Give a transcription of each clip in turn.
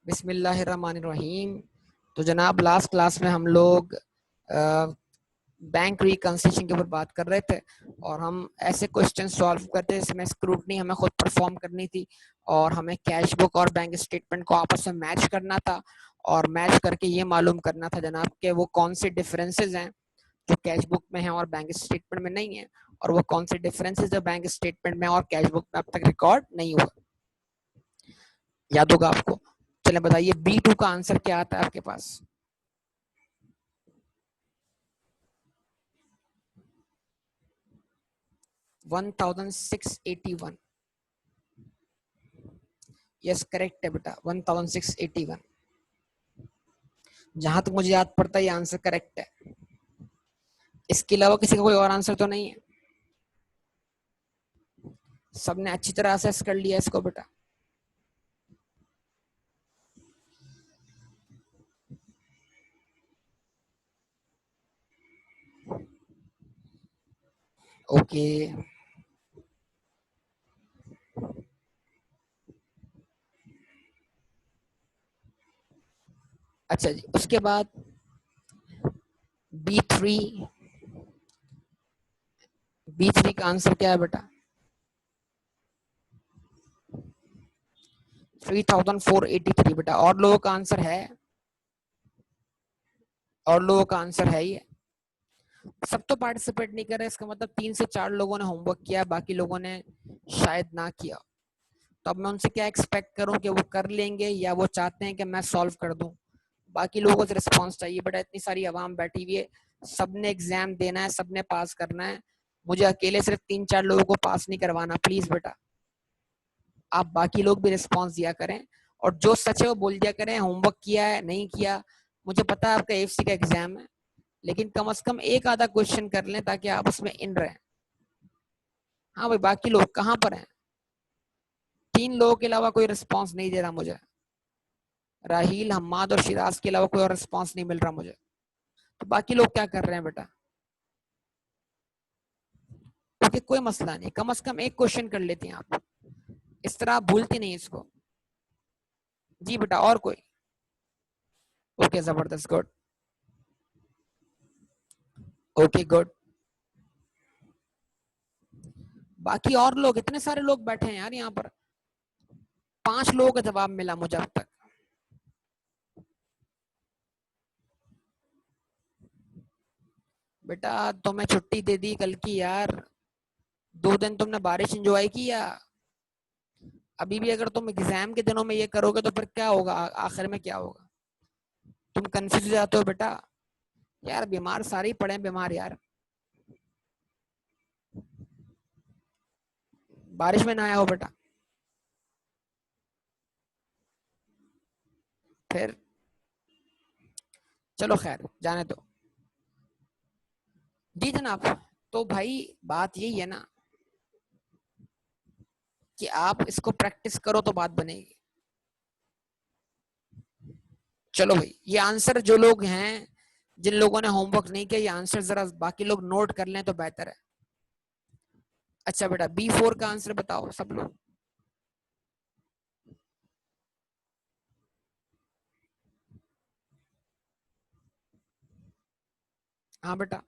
बिस्मिल्लाहिर्रहमानिर्रहीम। तो जनाब लास्ट क्लास में हम लोग बैंक रिकंसिलिएशन के ऊपर बात कर रहे थे और हम ऐसे क्वेश्चन सॉल्व करते जिसमें स्क्रूटनी हमें खुद परफॉर्म करनी थी और हमें कैश बुक और बैंक स्टेटमेंट को आपस में मैच करना था और मैच करके ये मालूम करना था जनाब कि वो कौन से डिफरेंसेस हैं जो कैश बुक में है और बैंक स्टेटमेंट में नहीं है, और वो कौन से डिफरेंसेस जो बैंक स्टेटमेंट में और कैश बुक में अब तक रिकॉर्ड नहीं हुआ। याद होगा आपको। चले बताइए B2 का आंसर क्या आता है आपके पास। $1681। यस करेक्ट है बेटा, 1681। जहां तक मुझे याद पड़ता है ये आंसर करेक्ट है। इसके अलावा किसी का कोई और आंसर तो नहीं है? सबने अच्छी तरह असेस कर लिया इसको बेटा। ओके अच्छा जी, उसके बाद B3 का आंसर क्या है बेटा? 3483 बेटा। और लोगों का आंसर है? और लोगों का आंसर है ये? सब तो पार्टिसिपेट नहीं कर रहे, इसका मतलब 3 से 4 लोगों ने होमवर्क किया, बाकी लोगों ने शायद ना किया। तो अब मैं उनसे क्या एक्सपेक्ट करूं कि वो कर लेंगे या वो चाहते हैं कि मैं सॉल्व कर दूं? बाकी लोगों से रिस्पांस चाहिए बेटा। इतनी सारी आवाम बैठी हुई है, सबने एग्जाम देना है, सबने पास करना है। मुझे अकेले सिर्फ 3-4 लोगों को पास नहीं करवाना। प्लीज बेटा आप बाकी लोग भी रिस्पांस दिया करें और जो सच है वो बोल दिया करें। होमवर्क किया है नहीं किया, मुझे पता है आपका AFC का एग्जाम है, लेकिन कम से कम एक आधा क्वेश्चन कर लें ताकि आप उसमें इन रहें। हाँ भाई, बाकी लोग कहाँ पर हैं? 3 लोगों के अलावा कोई रिस्पांस नहीं दे रहा मुझे। राहील, हम्माद और शिराज के अलावा कोई और रिस्पांस नहीं मिल रहा मुझे। तो बाकी लोग क्या कर रहे हैं बेटा? ओके कोई मसला नहीं, कम से कम एक क्वेश्चन कर लेती हैं आप, इस तरह आप भूलती नहीं इसको। जी बेटा और कोई? ओके जबरदस्त, गुड। Okay good. बाकी और लोग, इतने सारे लोग बैठे हैं यार यहाँ पर। 5 लोगों का जवाब मिला मुझे अब तक। बेटा तुम्हें छुट्टी दे दी कल की यार, 2 दिन तुमने बारिश एंजॉय किया। अभी भी अगर तुम एग्जाम के दिनों में ये करोगे तो फिर क्या होगा? आखिर में क्या होगा? तुम कंफ्यूज हो जाते हो बेटा। यार बीमार सारे ही पड़े हैं, बीमार यार। बारिश में ना आया हो बेटा फिर। चलो खैर जाने दो। जी जनाब। तो भाई बात यही है ना कि आप इसको प्रैक्टिस करो तो बात बनेगी। चलो भाई, ये आंसर जो लोग हैं, जिन लोगों ने होमवर्क नहीं किया, ये आंसर जरा बाकी लोग नोट कर लें तो बेहतर है। अच्छा बेटा B4 का आंसर बताओ सब लोग। हाँ बेटा,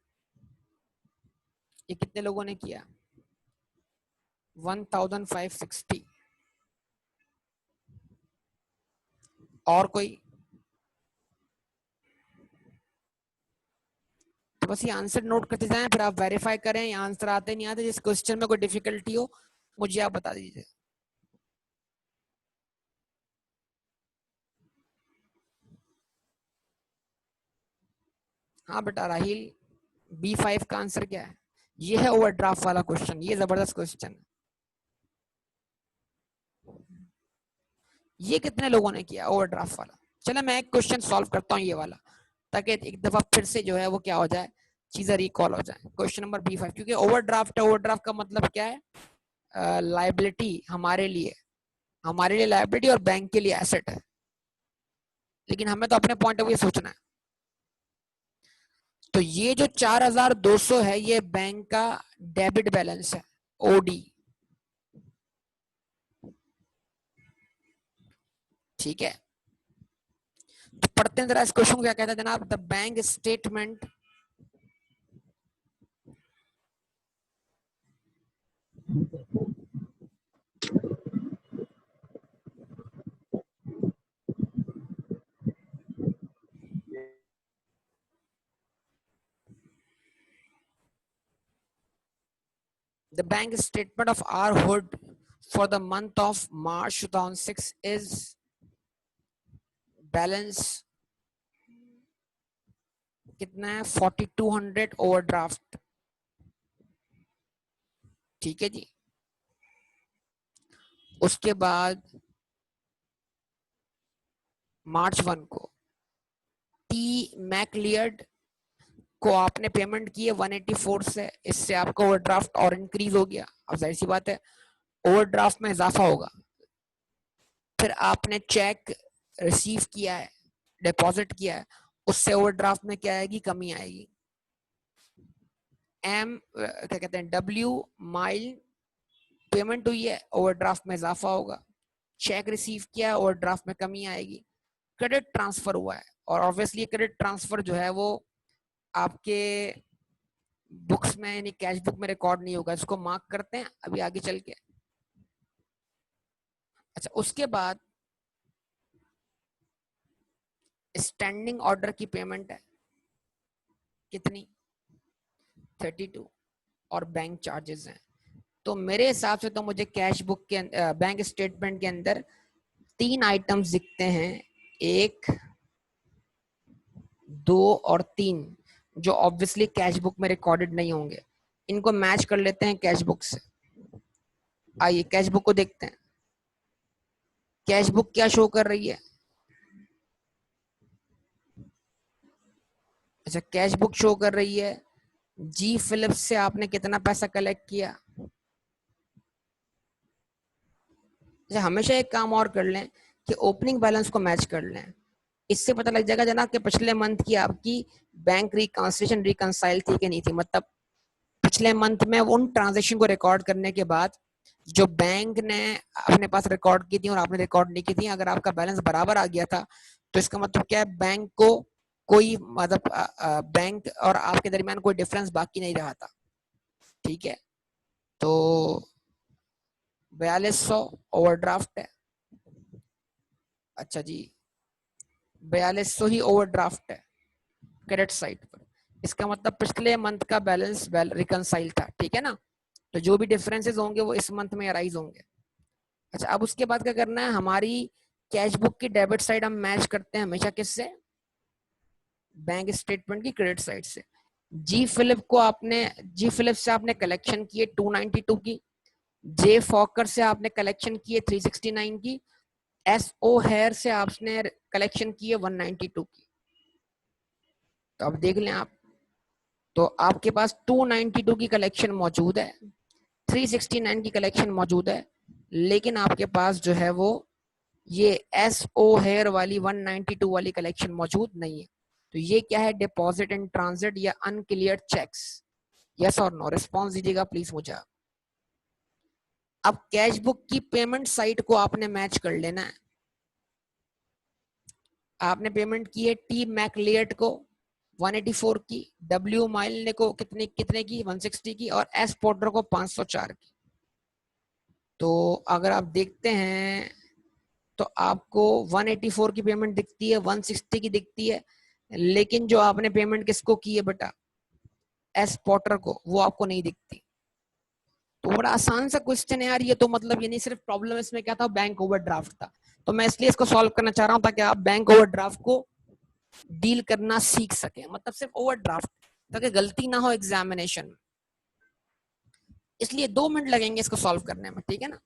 ये कितने लोगों ने किया? 1560। और कोई? तो बस ये आंसर नोट करते जाएं, फिर आप वेरीफाई करें ये आंसर आते नहीं आते। जिस क्वेश्चन में कोई डिफिकल्टी हो मुझे आप बता दीजिए। हाँ बेटा राहिल, B5 का आंसर क्या है? ये है ओवरड्राफ्ट वाला क्वेश्चन, ये जबरदस्त क्वेश्चन है। ये कितने लोगों ने किया ओवरड्राफ्ट वाला? चलो मैं एक क्वेश्चन सॉल्व करता हूँ ये वाला, ताकि एक दफा फिर से जो है वो क्या हो जाए, चीजें रिकॉल हो जाए। क्वेश्चन नंबर B5, क्योंकि ओवरड्राफ्ट है, ओवरड्राफ्ट का मतलब क्या है? लाइबिलिटी हमारे लिए लाइबिलिटी और बैंक के लिए एसेट है, लेकिन हमें तो अपने पॉइंट ऑफ व्यू सोचना है। तो ये जो 4200 है ये बैंक का डेबिट बैलेंस है, OD। ठीक है, पढ़ते हैं जरा इस क्वेश्चन को, क्या कहता है जनाब? The bank statement the bank statement of R Hood for the month of March 2006 is balance कितना है? 4200 ओवरड्राफ्ट। ठीक है जी। उसके बाद मार्च 1 को टी मैकलियर्ड को आपने पेमेंट की है 184 से, इससे आपका ओवरड्राफ्ट और इंक्रीज हो गया। अब जाहिर सी बात है ओवरड्राफ्ट में इजाफा होगा। फिर आपने चेक रिसीव किया है, डिपॉजिट किया है, उससे ओवरड्राफ्ट में क्या आएगी? कमी आएगी। एम क्या कहते हैं? डब्ल्यू माइल पेमेंट हुई है, ओवरड्राफ्ट में इजाफा होगा। चेक रिसीव किया है, ओवरड्राफ्ट में कमी आएगी। क्रेडिट ट्रांसफर हुआ है, और ऑब्वियसली क्रेडिट ट्रांसफर जो है वो आपके बुक्स में यानी कैश बुक में रिकॉर्ड नहीं होगा, इसको मार्क करते हैं अभी आगे चल के। अच्छा, उसके बाद स्टैंडिंग ऑर्डर की पेमेंट है कितनी? 32, और बैंक चार्जेस हैं। तो मेरे हिसाब से तो मुझे कैश बुक के बैंक स्टेटमेंट के अंदर 3 आइटम्स दिखते हैं, 1, 2 और 3, जो ऑब्वियसली कैश बुक में रिकॉर्डेड नहीं होंगे। इनको मैच कर लेते हैं कैश बुक से। आइए कैश बुक को देखते हैं। कैश बुक क्या शो कर रही है? अच्छा, कैश बुक शो कर रही है जी फिलिप्स से आपने कितना पैसा कलेक्ट किया। अच्छा, हमेशा एक काम और कर लें कि ओपनिंग बैलेंस को मैच कर लें, इससे पता लग जाएगा जनाब कि पिछले मंथ की आपकी बैंक रिकंसिलिएशन रिकंसाइल थी कि नहीं थी। मतलब पिछले मंथ में उन ट्रांजैक्शन को रिकॉर्ड करने के बाद जो बैंक ने अपने पास रिकॉर्ड की थी और आपने रिकॉर्ड नहीं की थी, अगर आपका बैलेंस बराबर आ गया था तो इसका मतलब क्या है? बैंक को कोई मतलब बैंक और आपके दरमियान कोई डिफरेंस बाकी नहीं रहा था। ठीक है, तो 4200 ओवरड्राफ्ट है। अच्छा जी, 4200 ही ओवरड्राफ्ट है क्रेडिट साइड पर। इसका मतलब पिछले मंथ का बैलेंस रिकंसाइल था। ठीक है ना? तो जो भी डिफरेंसेस होंगे वो इस मंथ में अराइज होंगे। अच्छा, अब उसके बाद क्या करना है? हमारी कैश बुक की डेबिट साइड हम मैच करते हैं हमेशा किससे? बैंक स्टेटमेंट की क्रेडिट साइड से। जी फिलिप से आपने कलेक्शन की है 292 की, जे फॉकर से आपने कलेक्शन की है 369 की, एस ओ हेयर से आपने कलेक्शन की है 192 की। तो अब देख लें आप, तो आपके पास 292 की कलेक्शन मौजूद है, 369 की कलेक्शन मौजूद है, लेकिन आपके पास जो है वो ये एस ओ हेयर वाली 192 वाली कलेक्शन मौजूद नहीं है। तो ये क्या है? डिपॉजिट इन ट्रांजिट या अनक्लियर चेक्स। यस और नो रिस्पॉन्स दीजिएगा प्लीज मुझे। अब कैश बुक की पेमेंट साइट को आपने मैच कर लेना है। आपने पेमेंट की है टी मैकलियट को 184 की, डब्ल्यू माइल ने को कितने कितने की? 160 की, और एस पोर्टर को 504 की। तो अगर आप देखते हैं तो आपको 184 की पेमेंट दिखती है, 160 की दिखती है, लेकिन जो आपने पेमेंट किसको की है बेटा? एस पोर्टर को, वो आपको नहीं दिखती। तो बड़ा आसान सा क्वेश्चन है यार ये। तो मतलब ये नहीं सिर्फ प्रॉब्लम इसमें क्या था? बैंक ओवरड्राफ्ट था। तो मैं इसलिए इसको सॉल्व करना चाह रहा हूं ताकि आप बैंक ओवरड्राफ्ट को डील करना सीख सके। मतलब सिर्फ ओवरड्राफ्ट, ताकि गलती ना हो एग्जामिनेशन में। इसलिए 2 मिनट लगेंगे इसको सॉल्व करने में। ठीक है ना?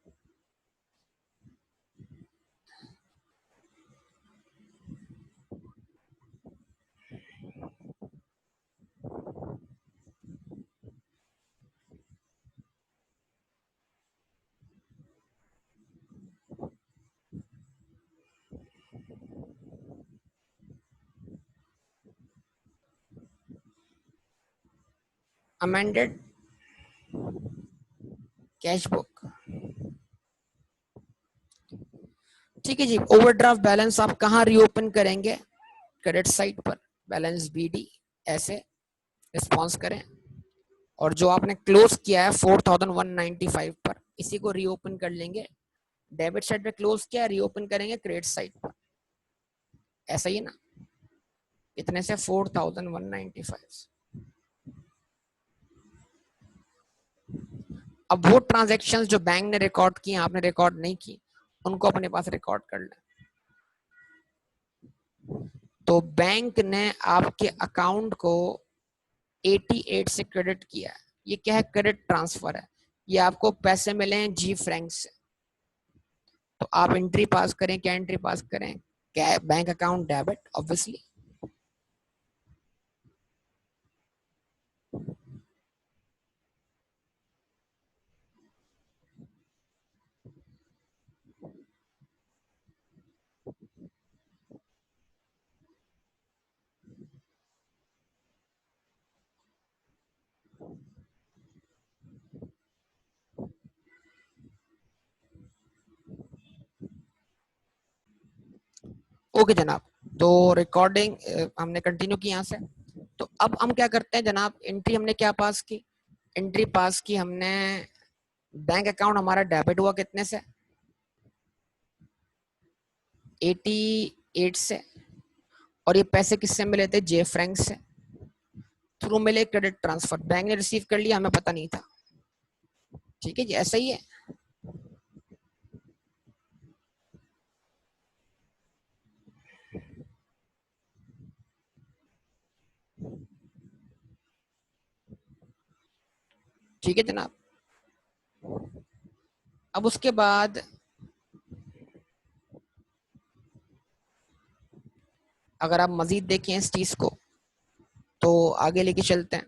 Amended cash book. ठीक है जी, ओवरड्राफ्ट बैलेंस आप कहाँ रीओपन करेंगे? क्रेडिट साइड पर बैलेंस BD ऐसे रिस्पॉन्स करें, और जो आपने क्लोज किया है 4195 पर, इसी को रीओपन कर लेंगे। डेबिट साइड पे क्लोज किया, रीओपन करेंगे क्रेडिट साइड पर, ऐसा ही ना, इतने से 4195। अब वो ट्रांजैक्शंस जो बैंक ने रिकॉर्ड की, आपने रिकॉर्ड नहीं की, उनको अपने पास रिकॉर्ड कर लें। तो बैंक ने आपके अकाउंट को 88 से क्रेडिट किया है, ये क्या है, क्रेडिट ट्रांसफर है, ये आपको पैसे मिले हैं जी फ्रैंक से। तो आप एंट्री पास करें, क्या एंट्री पास करें, क्या bank account debit obviously. Okay जनाब, तो रिकॉर्डिंग हमने कंटिन्यू की यहाँ से। तो अब हम क्या करते हैं जनाब, एंट्री हमने क्या पास की, एंट्री पास की हमने, बैंक अकाउंट हमारा डेबिट हुआ कितने से, 88 से, और ये पैसे किससे मिले थे, जे फ्रैंक से, थ्रू मिले क्रेडिट ट्रांसफर, बैंक ने रिसीव कर लिया, हमें पता नहीं था। ठीक है जी, ऐसा ही है। ठीक है जनाब, अब उसके बाद अगर आप मजीद देखें इस चीज को, तो आगे लेके चलते हैं।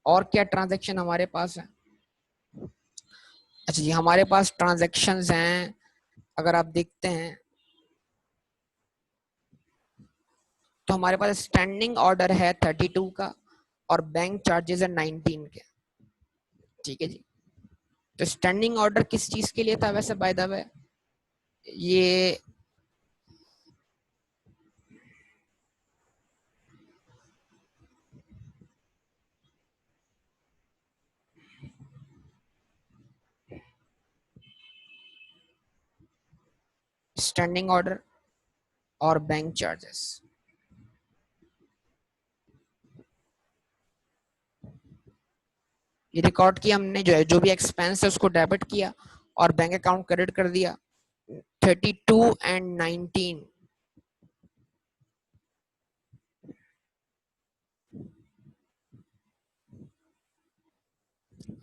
और क्या ट्रांजैक्शन हमारे पास है, अच्छा जी, हमारे पास ट्रांजैक्शंस हैं, अगर आप देखते हैं तो हमारे पास स्टैंडिंग ऑर्डर है 32 का, और बैंक चार्जेस है 19 के। ठीक है जी, तो स्टैंडिंग ऑर्डर किस चीज के लिए था वैसे, बाय द वे, ये स्टैंडिंग ऑर्डर और बैंक चार्जेस, ये रिकॉर्ड किया हमने, जो है जो भी एक्सपेंस है उसको डेबिट किया और बैंक अकाउंट क्रेडिट कर दिया, 32 एंड 19।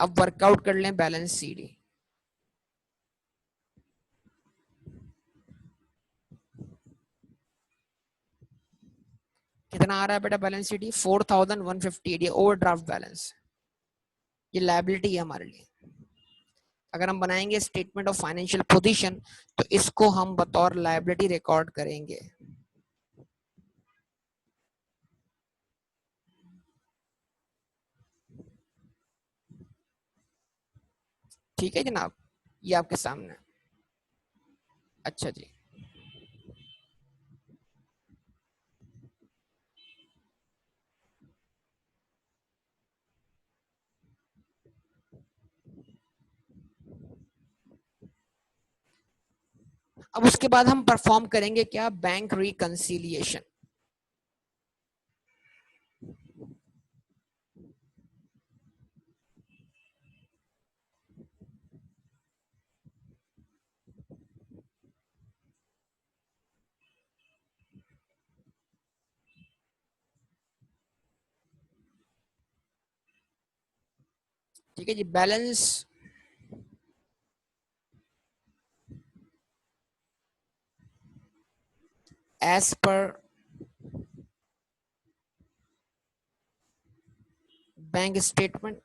अब वर्कआउट कर लें बैलेंस CD, कितना आ रहा है बेटा बैलेंस CD, 4158, ये ओवरड्राफ्ट बैलेंस, ये लायबिलिटी है हमारे लिए। अगर हम बनाएंगे स्टेटमेंट ऑफ फाइनेंशियल पोजीशन, तो इसको हम बतौर लायबिलिटी रिकॉर्ड करेंगे। ठीक है जनाब, ये आपके सामने। अच्छा जी, अब उसके बाद हम परफॉर्म करेंगे क्या, बैंक रिकंसिलिएशन। ठीक है जी, balance as per bank statement,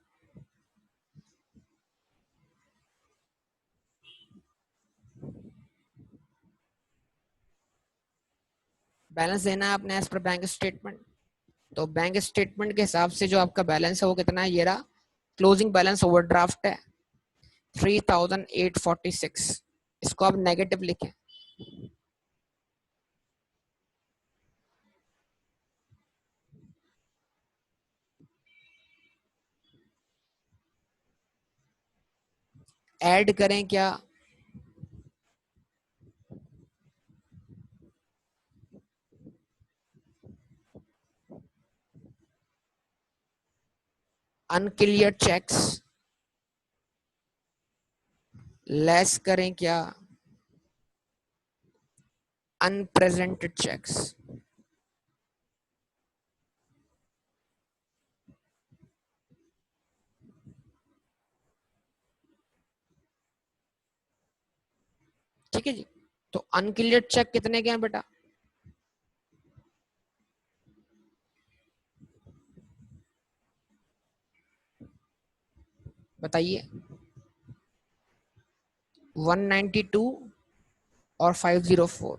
balance देना है अपने एज पर बैंक स्टेटमेंट। तो बैंक स्टेटमेंट के हिसाब से जो आपका बैलेंस है वो कितना है, ये रहा। क्लोजिंग बैलेंस ओवरड्राफ्ट है 3846, इसको आप नेगेटिव लिखें। ऐड करें क्या, अनक्लियर चेक्स, लेस करें क्या, अनप्रेजेंटेड चेक्स। ठीक है जी। तो अनक्लियर चेक कितने के हैं बेटा, बताइए। 192 और 504।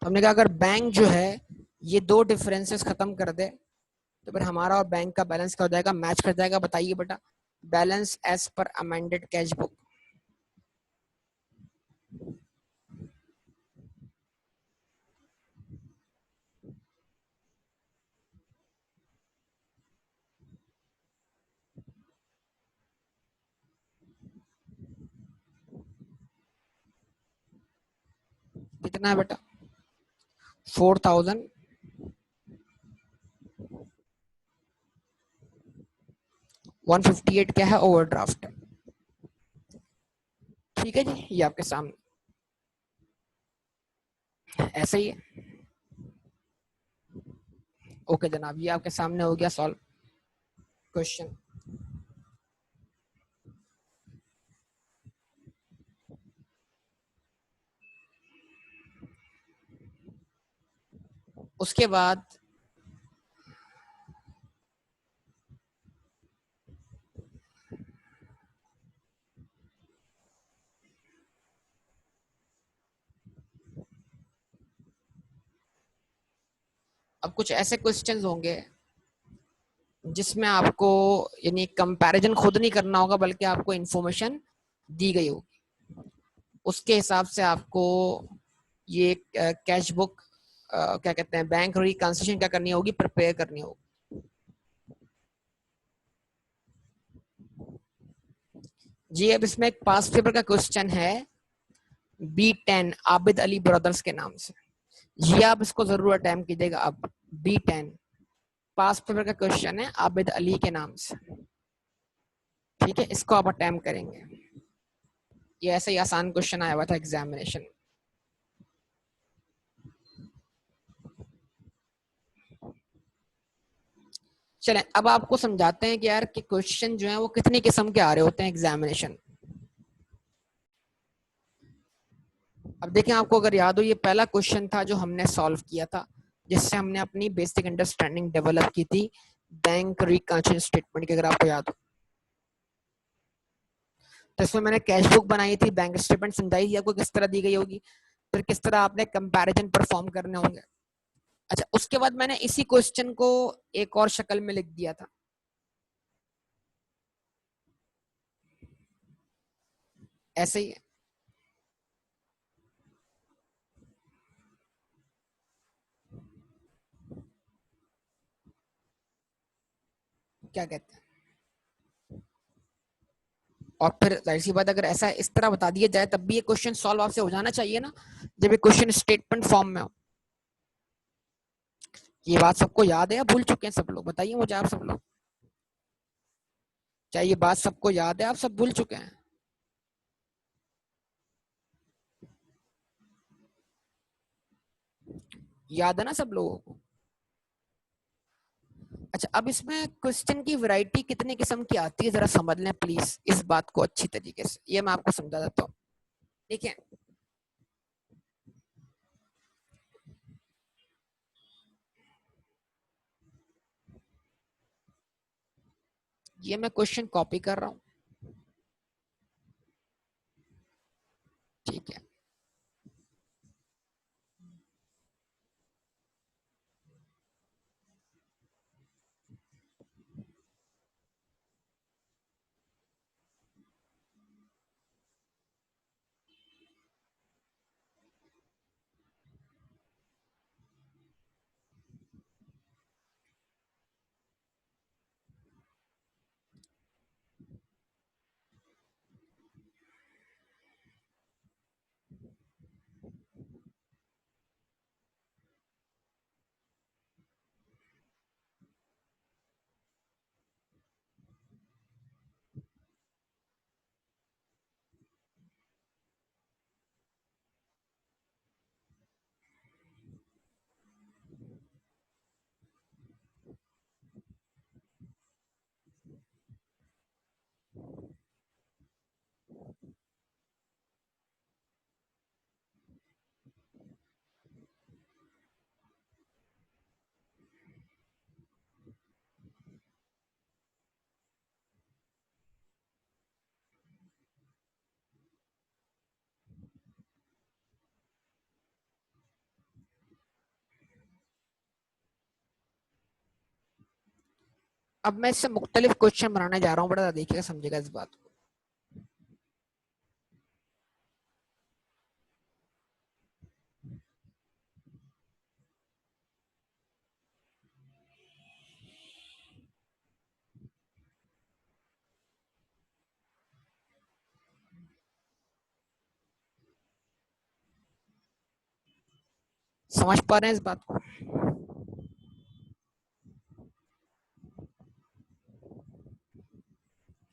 तो हमने कहा अगर बैंक जो है ये दो डिफरेंसेस खत्म कर दे तो फिर हमारा और बैंक का बैलेंस क्या हो जाएगा, मैच कर जाएगा। बताइए बेटा, balance as per amended cash book. कितना है बेटा, 4158 क्या है, ओवरड्राफ्ट। ठीक है जी, ये आपके सामने ऐसा ही है। ओके जनाब, ये आपके सामने हो गया सॉल्व क्वेश्चन। उसके बाद अब कुछ ऐसे क्वेश्चंस होंगे जिसमें आपको यानी कंपैरिजन खुद नहीं करना होगा, बल्कि आपको इंफॉर्मेशन दी गई होगी, उसके हिसाब से आपको ये कैश बुक क्या कहते हैं, बैंक रिकंसिलिएशन क्या करनी होगी, प्रिपेयर करनी होगी। जी अब इसमें एक पास पेपर का क्वेश्चन है B10 आबिद अली ब्रदर्स के नाम से, ये आप इसको जरूर अटेम्प्ट कीजिएगा। अब B10 पास पेपर का क्वेश्चन है आबिद अली के नाम से, ठीक है, इसको आप अटेम्प्ट करेंगे। ये ऐसे ही आसान क्वेश्चन आया हुआ था एग्जामिनेशन। चलें अब आपको समझाते हैं कि यार कि क्वेश्चन जो है वो कितनी किस्म के आ रहे होते हैं एग्जामिनेशन। अब देखें, आपको अगर याद हो, ये पहला क्वेश्चन था जो हमने सॉल्व किया था, जिससे हमने अपनी बेसिक अंडरस्टैंडिंग डेवलप की थी बैंक रिकंसिलिएशन स्टेटमेंट की, अगर आपको याद हो। तो इसमें मैंने कैश बुक बनाई थी, बैंक स्टेटमेंट समझाई थी आपको किस तरह दी गई होगी, फिर किस तरह आपने कंपैरिजन परफॉर्म करने होंगे। अच्छा, उसके बाद मैंने इसी क्वेश्चन को एक और शक्ल में लिख दिया था, ऐसे ही क्या कहते हैं। और फिर जाहिर सी बात, अगर ऐसा इस तरह बता दिया जाए तब भी ये क्वेश्चन सॉल्व आपसे हो जाना चाहिए ना, जब ये क्वेश्चन स्टेटमेंट फॉर्म में हो। ये बात सबको याद है या भूल चुके हैं सब लोग, बताइए मुझे आप सब लोग, क्या ये बात सबको याद है, आप सब भूल चुके हैं? याद है ना सब लोगों को? अच्छा, अब इसमें क्वेश्चन की वैरायटी कितने किस्म की आती है जरा समझ लें प्लीज इस बात को अच्छी तरीके से, ये मैं आपको समझा देता हूँ। ठीक है, ये मैं क्वेश्चन कॉपी कर रहा हूँ, ठीक है। अब मैं इससे मुख्तलिफ क्वेश्चन बनाने जा रहा हूँ, बड़ा देखिएगा समझेगा इस बात को। समझ पा रहे हैं इस बात को?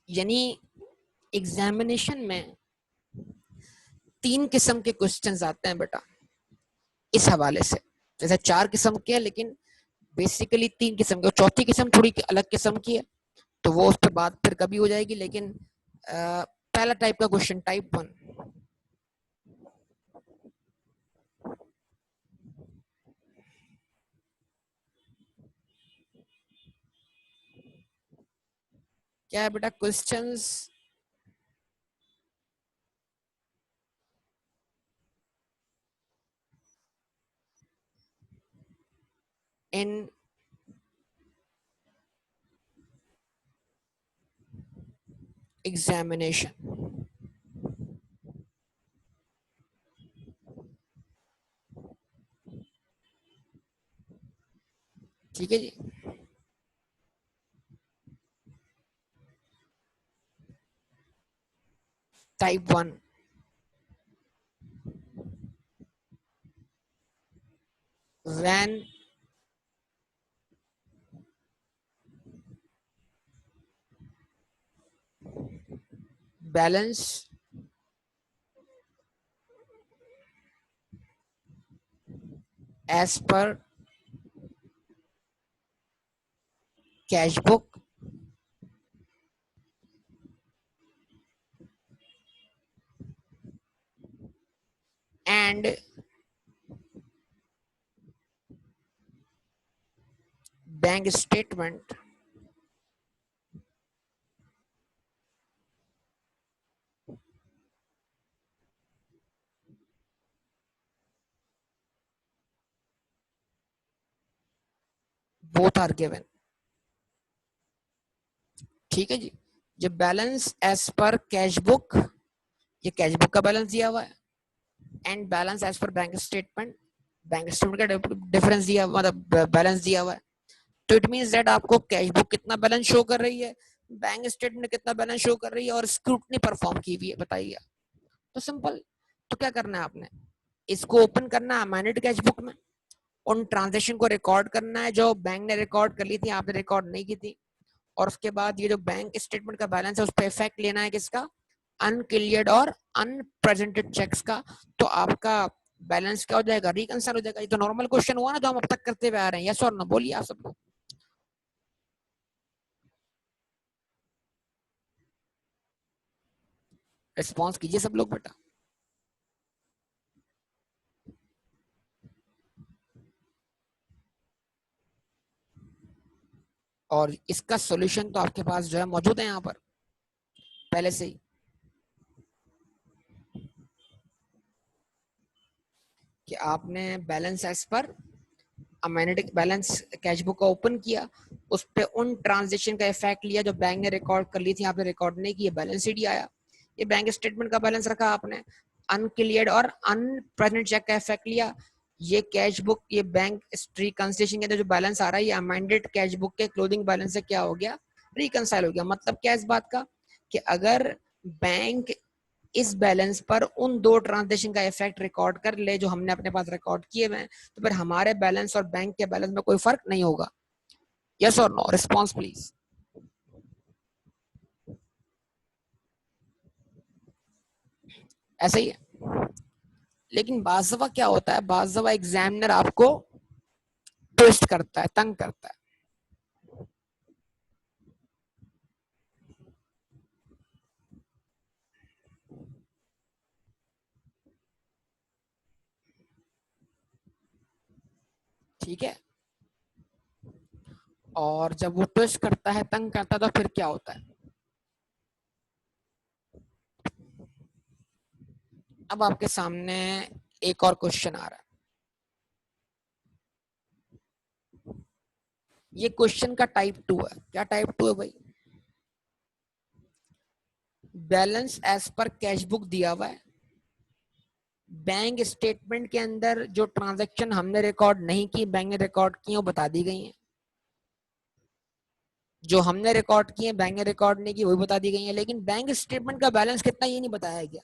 यानी एग्जामिनेशन में 3 किस्म के क्वेश्चंस आते हैं बेटा, इस हवाले से। जैसे 4 किस्म के हैं, लेकिन बेसिकली 3 किस्म के। चौथी किस्म थोड़ी अलग किस्म की है, तो वो उस पर बात फिर कभी हो जाएगी। लेकिन पहला टाइप का क्वेश्चन, टाइप 1, क्या है बेटा? Questions in examination. ठीक है जी। Type 1, when balance as per cash book and bank statement both are given. ठीक है जी। जब balance as per cash book, ये कैश बुक का बैलेंस दिया हुआ है, and balance as per bank statement का डिफरेंस दिया, मतलब बैलेंस दिया हुआ है। तो इट मींस दैट आपको कैश बुक कितना बैलेंस शो कर रही है, बैंक स्टेटमेंट कितना बैलेंस शो कर रही है, और स्क्रूटनी परफॉर्म की हुई है, बताइए। तो सिंपल, तो क्या करना है आपने, इसको ओपन करना है मैनेज्ड कैश बुक में, उन ट्रांजेक्शन को रिकॉर्ड करना है जो बैंक ने रिकॉर्ड कर ली थी, आपने रिकॉर्ड नहीं की थी। और उसके बाद ये जो बैंक स्टेटमेंट का बैलेंस है, उस पर इफेक्ट लेना है किसका? अनक्लियर्ड और अनप्रेजेंटेड चेक्स का। तो आपका बैलेंस क्या हो जाएगा? रिकंसाइल हो जाएगा। ये तो नॉर्मल क्वेश्चन हुआ ना, जो हम अब तक करते हुए आ रहे हैं। यस और नो बोलिए आप सब लोग, रिस्पॉन्स कीजिए सब लोग बेटा। और इसका सॉल्यूशन तो आपके पास जो है मौजूद है यहाँ पर पहले से ही, कि आपने balance as per amended balance cash book का ओपन किया, उस पे उन ट्रांजेक्शन का इफेक्ट लिया जो बैंक ने रिकॉर्ड कर ली थी, आपने रिकॉर्ड नहीं की, बैलेंस शीट आया, ये बैंक स्टेटमेंट का बैलेंस रखा आपने, अनक्लियर्ड और अनप्रेजेंट चेक का इफेक्ट लिया, ये कैश बुक, ये बैंक रिकंसिलिएशन के अंदर जो बैलेंस आ रहा है ये अमेंडेड कैश बुक के क्लोजिंग बैलेंस से क्या हो गया, रिकंसाइल हो गया। मतलब क्या इस बात का कि अगर बैंक इस बैलेंस पर उन दो ट्रांजेक्शन का इफेक्ट रिकॉर्ड कर ले जो हमने अपने पास रिकॉर्ड किए हुए हैं, तो फिर हमारे बैलेंस और बैंक के बैलेंस में कोई फर्क नहीं होगा। यस और नो, रिस्पॉन्स प्लीज। ऐसे ही है। लेकिन बाज़ दफा क्या होता है, बाज़ दफा एग्जामिनर आपको ट्विस्ट करता है, तंग करता है। ठीक है, और जब वो ट्विस्ट करता है, तंग करता है, तो फिर क्या होता है। अब आपके सामने एक और क्वेश्चन आ रहा है। ये क्वेश्चन का टाइप 2 है। क्या टाइप 2 है भाई, balance as per cash book दिया हुआ है, बैंक स्टेटमेंट के अंदर जो ट्रांजैक्शन हमने रिकॉर्ड नहीं की, बैंक ने रिकॉर्ड की वो बता दी गई हैं, जो हमने रिकॉर्ड किए बैंक ने रिकॉर्ड नहीं की वो भी बता दी गई है, लेकिन बैंक स्टेटमेंट का बैलेंस कितना ये नहीं बताया गया।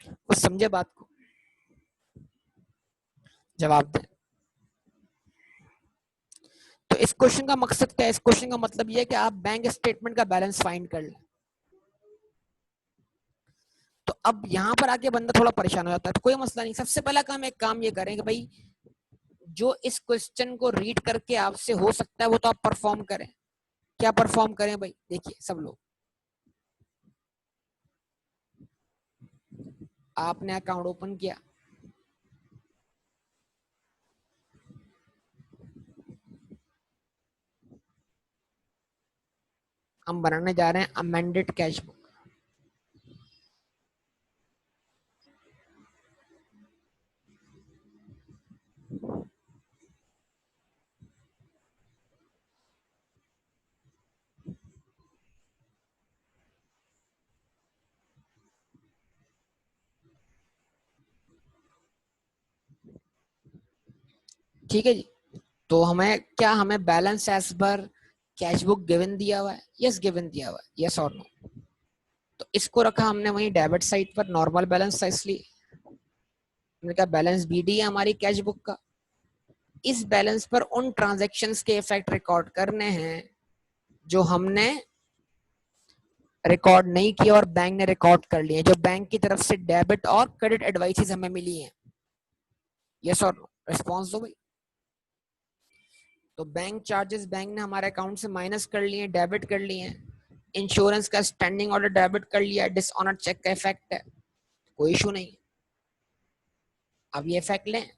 कुछ समझे बात को, जवाब दें। तो इस क्वेश्चन का मकसद क्या है, इस क्वेश्चन का मतलब ये है कि आप बैंक स्टेटमेंट का बैलेंस फाइंड कर लें। तो अब यहाँ पर आके बंदा थोड़ा परेशान हो जाता है, तो कोई मसला नहीं, सबसे पहला काम एक काम ये करें कि भाई जो इस क्वेश्चन को रीड करके आपसे हो सकता है वो तो आप परफॉर्म करें। क्या परफॉर्म करें भाई, देखिए सब लोग, आपने अकाउंट ओपन किया, हम बनाने जा रहे हैं अमेंडेड कैश बुक। ठीक है जी, तो हमें क्या, हमें balance as per cash book given दिया हुआ है, यस गिवन दिया हुआ है, यस और नो। तो इसको रखा हमने वही डेबिट साइड पर, नॉर्मल बैलेंस था इसलिए हमने कहा बैलेंस बीडी है हमारी कैश बुक का। इस बैलेंस पर उन ट्रांजैक्शंस के इफेक्ट रिकॉर्ड करने हैं जो हमने रिकॉर्ड नहीं किया और बैंक ने रिकॉर्ड कर लिए, जो बैंक की तरफ से डेबिट और क्रेडिट एडवाइसेस हमें मिली हैं। यस और नो, रिस्पॉन्स दो भाई। तो बैंक चार्जेस बैंक ने हमारे अकाउंट से माइनस कर लिए, डेबिट कर लिए हैं, इंश्योरेंस का स्टैंडिंग ऑर्डर डेबिट कर लिया, डिसऑनर चेक का इफेक्ट है, कोई इशू नहीं। अब ये इफेक्ट लें,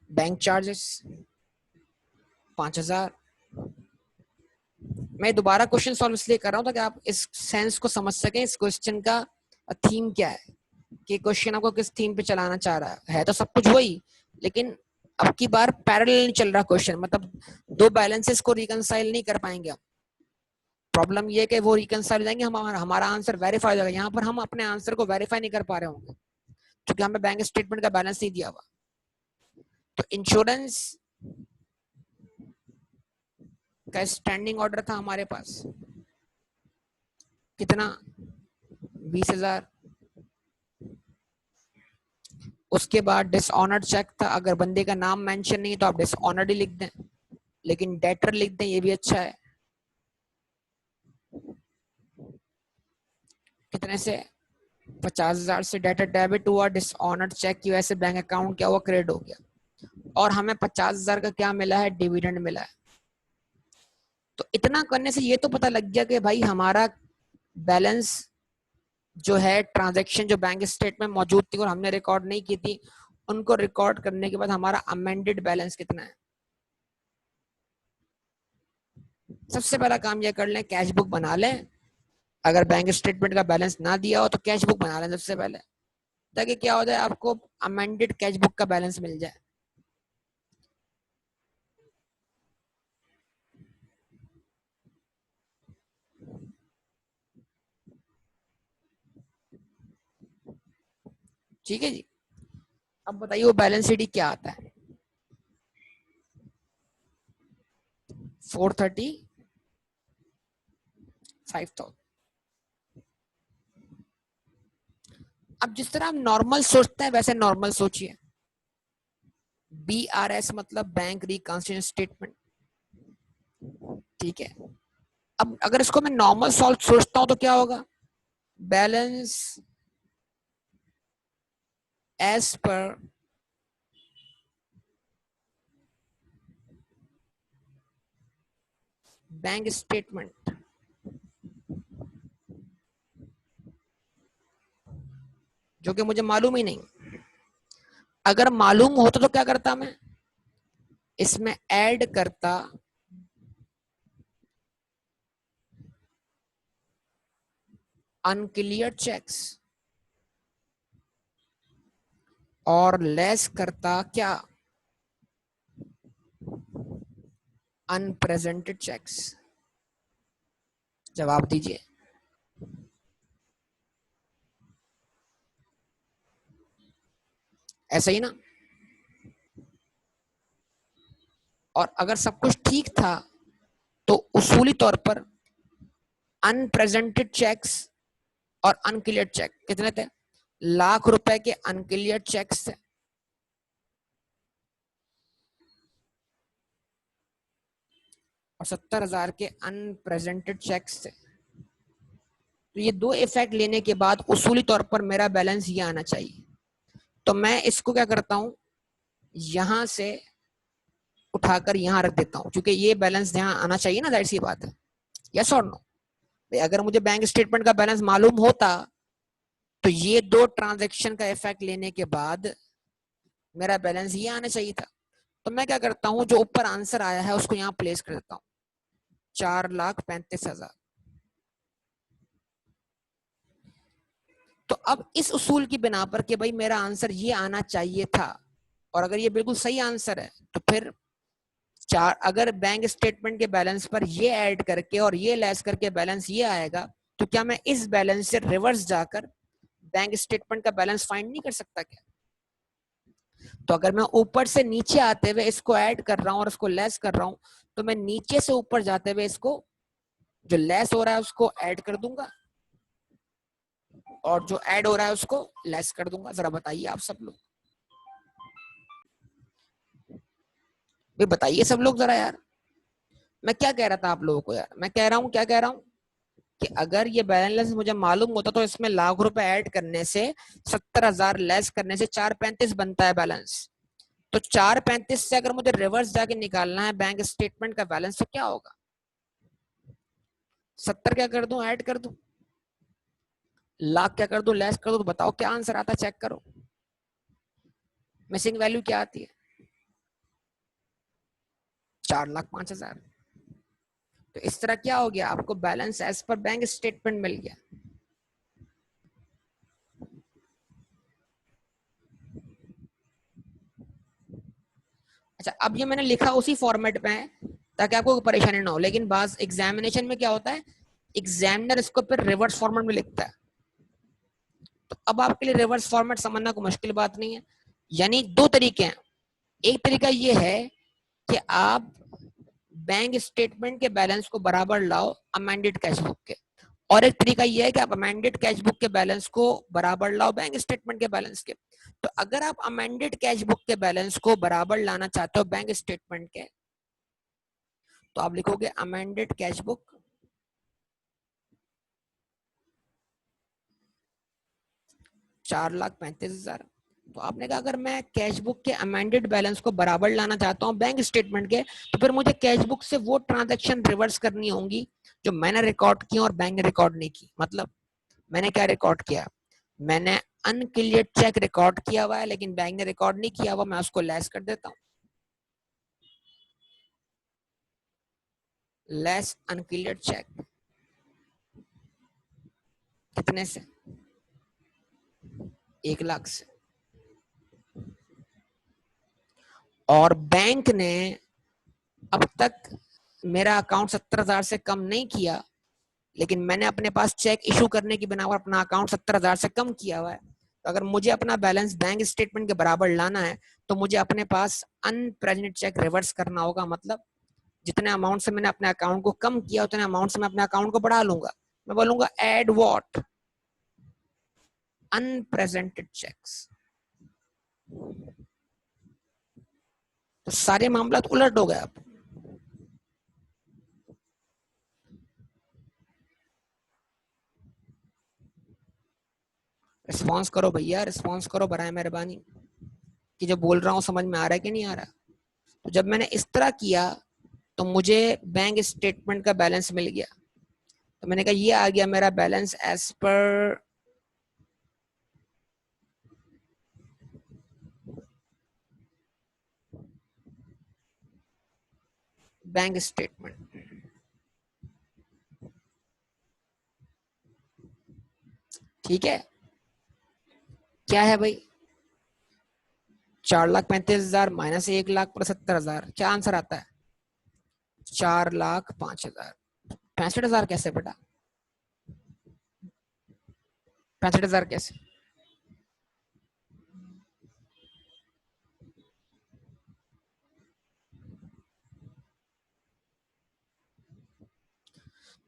बैंक चार्जेस 5,000। मैं दोबारा क्वेश्चन सॉल्व इसलिए कर रहा हूँ ताकि आप इस सेंस को समझ सकें, इस क्वेश्चन का थीम क्या है, कि क्वेश्चन आपको किस थीम पे चलाना चाह रहा है तो सब कुछ वही, लेकिन अब की बार पैरेलल नहीं चल रहा क्वेश्चन, मतलब दो बैलेंसेस को रिकंसाइल नहीं कर पाएंगे। प्रॉब्लम ये है कि वो रिकंसाइल हो जाएंगे, हमारा आंसर वेरीफाई हो जाएगा, यहाँ पर हम अपने आंसर को वेरीफाई नहीं कर पा रहे होंगे क्योंकि हमें बैंक स्टेटमेंट का बैलेंस नहीं दिया हुआ। तो इंश्योरेंस का स्टैंडिंग ऑर्डर था हमारे पास, कितना, 20,000। उसके बाद डिसऑनर्ड चेक था, अगर बंदे का नाम मेंशन नहीं तो आप डिसऑनर्ड ही लिख दें, लेकिन डेटर लिख दें, ये भी अच्छा है। कितने से, 50,000 से डेटर डेबिट हुआ, डिसऑनर्ड चेक की वजह से बैंक अकाउंट क्या हुआ, क्रेडिट हो गया, और हमें 50,000 का क्या मिला है, डिविडेंड मिला है। तो इतना करने से ये तो पता लग गया कि भाई हमारा बैलेंस जो है ट्रांजैक्शन जो बैंक स्टेटमेंट में मौजूद थी और हमने रिकॉर्ड नहीं की थी, उनको रिकॉर्ड करने के बाद हमारा अमेंडेड बैलेंस कितना है। सबसे पहला काम यह कर लें, कैश बुक बना लें। अगर बैंक स्टेटमेंट का बैलेंस ना दिया हो तो कैश बुक बना लें सबसे पहले, ताकि क्या हो जाए, आपको अमेंडेड कैश बुक का बैलेंस मिल जाए। ठीक है जी। अब बताइए वो बैलेंस शीट क्या आता है। 435,000। अब जिस तरह हम नॉर्मल सोचते हैं वैसे नॉर्मल सोचिए। BRS मतलब बैंक रिकंसिलिएशन स्टेटमेंट। ठीक है। अब अगर इसको मैं नॉर्मल सॉल्व सोचता हूं तो क्या होगा, balance as per bank statement. जो कि मुझे मालूम ही नहीं। अगर मालूम होता तो क्या करता, मैं इसमें ऐड करता अनक्लियर चेक्स और लेस करता क्या, अनप्रेजेंटेड चेक्स। जवाब दीजिए। ऐसा ही ना। और अगर सब कुछ ठीक था तो उसूली तौर पर अनप्रेजेंटेड चेक्स और अनक्लियर चेक कितने थे, ₹1,00,000 के अनक्लियर चेक्स थे और 70,000 के अनप्रेजेंटेड चेक्स थे। तो ये दो इफेक्ट लेने के बाद उसूली तौर पर मेरा बैलेंस ये आना चाहिए। तो मैं इसको क्या करता हूं, यहां से उठाकर यहां रख देता हूं, क्योंकि ये बैलेंस यहां आना चाहिए ना, जाहिर सी बात है। यस और नो। अगर मुझे बैंक स्टेटमेंट का बैलेंस मालूम होता तो ये दो ट्रांजैक्शन का इफेक्ट लेने के बाद मेरा बैलेंस ये आना चाहिए था। तो मैं क्या करता हूं, जो ऊपर आंसर आया है उसको यहाँ प्लेस कर देता हूँ, 4,35,000। तो अब इस उसूल की बिना पर कि भाई मेरा आंसर ये आना चाहिए था, और अगर ये बिल्कुल सही आंसर है तो फिर अगर बैंक स्टेटमेंट के बैलेंस पर ये ऐड करके और ये लेस करके बैलेंस ये आएगा, तो क्या मैं इस बैलेंस से रिवर्स जाकर बैंक स्टेटमेंट का बैलेंस फाइंड नहीं कर सकता क्या। तो अगर मैं ऊपर से नीचे आते हुए इसको ऐड कर रहा हूं और इसको लेस कर रहा हूं, तो मैं नीचे से ऊपर जाते हुए इसको जो लेस हो रहा है उसको ऐड कर दूंगा और जो ऐड हो रहा है उसको लेस कर दूंगा। जरा बताइए आप सब लोग, भाई बताइए सब लोग जरा यार। मैं क्या कह रहा था आप लोगों को यार, मैं कह रहा हूँ, क्या कह रहा हूँ कि अगर ये बैलेंस मुझे मालूम होता तो इसमें ₹1,00,000 ऐड करने से, 70,000 लेस करने से 435 बनता है बैलेंस। तो 435 से अगर मुझे रिवर्स जाके निकालना है बैंक स्टेटमेंट का बैलेंस तो क्या होगा, 70 क्या कर दूं, ऐड कर दूं, लाख क्या कर दूं, लेस कर दूं, तो बताओ क्या आंसर आता है, चेक करो। मिसिंग वैल्यू क्या आती है, 4,05,000। तो इस तरह क्या हो गया, आपको balance as per bank statement मिल गया। अच्छा, अब ये मैंने लिखा उसी फॉर्मेट में है ताकि आपको परेशानी ना हो, लेकिन बाज एग्जामिनेशन में क्या होता है, एग्जामिनर इसको फिर रिवर्स फॉर्मेट में लिखता है। तो अब आपके लिए रिवर्स फॉर्मेट समझना कोई मुश्किल बात नहीं है। यानी दो तरीके हैं, एक तरीका ये है कि आप बैंक स्टेटमेंट के बैलेंस को बराबर लाओ अमेंडेड कैश बुक के, और एक तरीका यह है कि आप अमेंडेड कैश बुक के बैलेंस को बराबर लाओ बैंक स्टेटमेंट के बैलेंस के। तो अगर आप अमेंडेड कैश बुक के बैलेंस को बराबर लाना चाहते हो बैंक स्टेटमेंट के, तो आप लिखोगे अमेंडेड कैश बुक 4,35,000। तो आपने कहा अगर मैं कैश बुक के अमेंडेड बैलेंस को बराबर लाना चाहता हूं बैंक स्टेटमेंट के, तो फिर मुझे कैश बुक से वो ट्रांजैक्शन रिवर्स करनी होंगी जो मैंने रिकॉर्ड की और बैंक ने रिकॉर्ड नहीं की। मतलब मैंने क्या रिकॉर्ड किया, मैंने अनक्लियर चेक रिकॉर्ड किया हुआ है, लेकिन बैंक ने रिकॉर्ड नहीं किया हुआ, मैं उसको लेस कर देता हूँ, लेस अनक्लियर चेक। कितने से? 1 लाख से। और बैंक ने अब तक मेरा अकाउंट 70,000 से कम नहीं किया, लेकिन मैंने अपने पास चेक इशू करने की बिना पर अपना अकाउंट 70,000 से कम किया हुआ है। तो अगर मुझे अपना बैलेंस बैंक स्टेटमेंट के बराबर लाना है तो मुझे अपने पास अनप्रेजेंट चेक रिवर्स करना होगा। मतलब जितने अमाउंट से मैंने अपने अकाउंट को कम किया उतने अमाउंट से मैं अपने अकाउंट को बढ़ा लूंगा। मैं बोलूंगा एड व्हाट, अनप्रेजेंटेड चेक्स। तो सारे मामला तो उलट हो गए। अब रिस्पॉन्स करो भैया, रिस्पॉन्स करो बराए मेहरबानी, कि जो बोल रहा हूँ समझ में आ रहा है कि नहीं आ रहा। तो जब मैंने इस तरह किया तो मुझे बैंक स्टेटमेंट का बैलेंस मिल गया। तो मैंने कहा ये आ गया मेरा balance as per bank statement. ठीक है, क्या है भाई? 4,35,000 माइनस 1,75,000, क्या आंसर आता है? 4,05,000। 65,000 कैसे बेटा? 65,000 कैसे?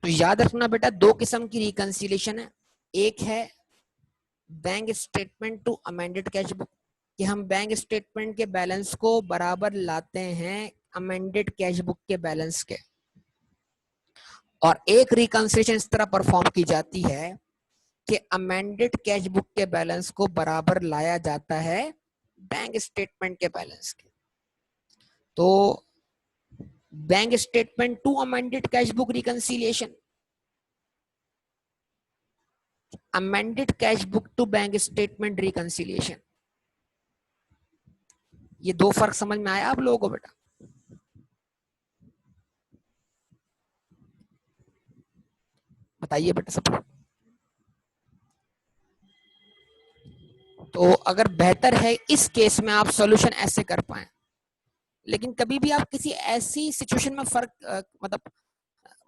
तो याद रखना बेटा, दो किस्म की रिकंसिलिएशन है। एक है bank statement to amended cash book, कि हम बैंक स्टेटमेंट के बैलेंस को बराबर लाते हैं अमेंडेड कैश बुक के बैलेंस के। और एक रिकंसिलिएशन इस तरह परफॉर्म की जाती है कि अमेंडेड कैश बुक के बैलेंस को बराबर लाया जाता है बैंक स्टेटमेंट के बैलेंस के। तो bank statement to amended cash book reconciliation, amended cash book to bank statement reconciliation, ये दो फर्क समझ में आया आप लोगों को बेटा? बताइए बेटा सब। तो अगर बेहतर है इस केस में आप सॉल्यूशन ऐसे कर पाए, लेकिन कभी भी आप किसी ऐसी सिचुएशन में फर्क मतलब